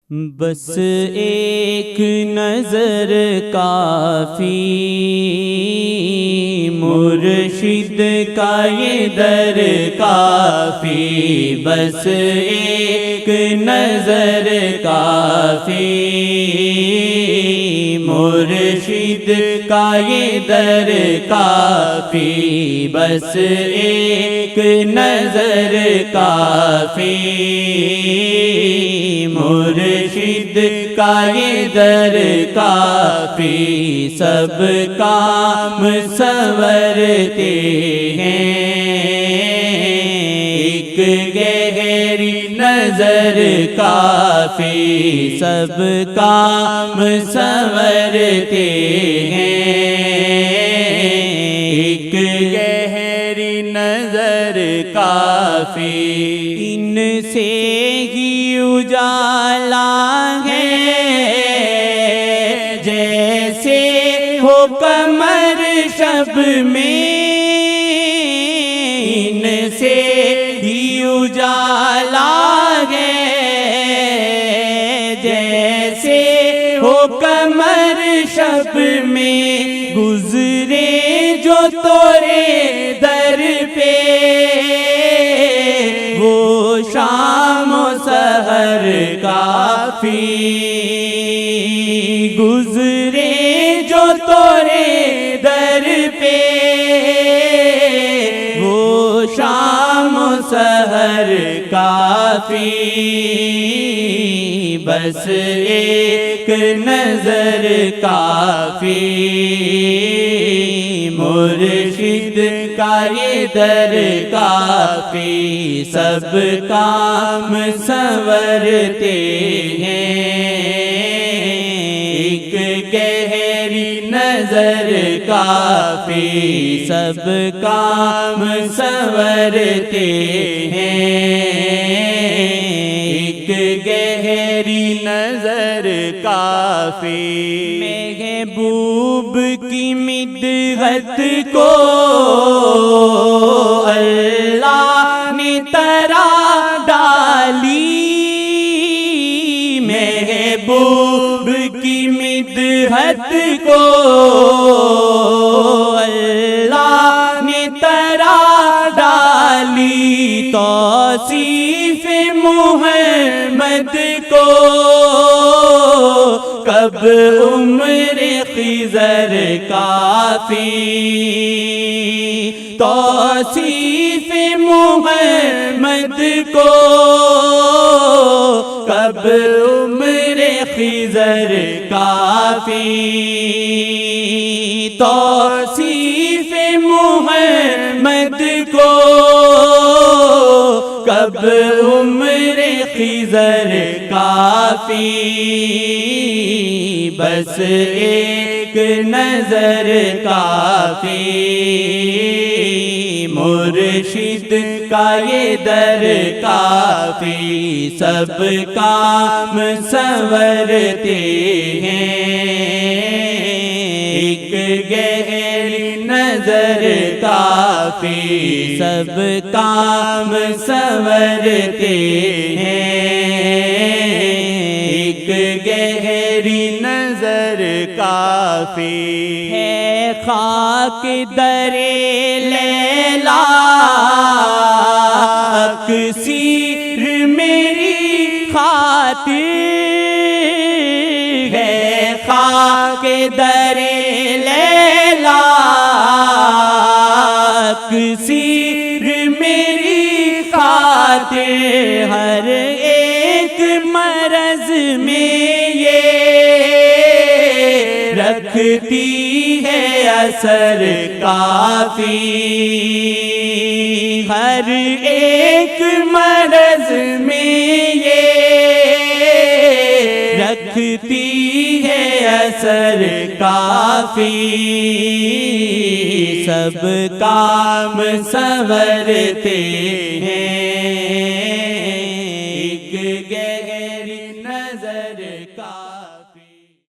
بس ایک نظر کافی، مرشد کا یہ در کافی، بس ایک نظر کافی، مرشد کا یہ در کافی، بس ایک نظر کافی، مرشد کا یہ در کافی، سب کام سنورتے ہیں، ایک گہری نظر کافی، سب کام سنورتے ہیں، ایک گہری نظر کافی، ان سے ہی اجالا ہے جیسے ہو قمر شب میں، ان سے ہی اجالا ہے جیسے ہو قمر شب میں، گزرے جو تورے در پہ وہ شام و سحر کافی، گزرے جو تورے در پہ وہ شام و سحر کافی، بس ایک نظر کافی، مرشد کا یہ در کافی، سب کام سنورتے ہیں، ایک گہری نظر کافی، سب کام سنورتے ہیں، ایک گہری نظر کافی، محبوب کی مدحت کو اللہ نے طرح ڈالی، محبوب کی مدحت کو اللہ نے طرح ڈالی، توصیف محمد کو کب عمر خضر کافی، توصیف محمد کو کب عمر خضر کافی، توصیف محمد کو کب عمر خضر کافی، بس ایک نظر کافی، مرشد کا یہ در کافی، سب کام سنورتے ہیں، ایک گہری نظر کافی، سب کام سنورتے ہیں، ایک گہری نظر کافی، ہے خاک در لیلا اکسیر میری خاطر، ہے خاک در لیلا اکسیر میری خاطر، ہر ایک مرض میں یہ رکھتی ہے اثر کافی، ہر ایک مرض میں یہ رکھتی ہے اثر کافی، سب کام سنورتے ہیں،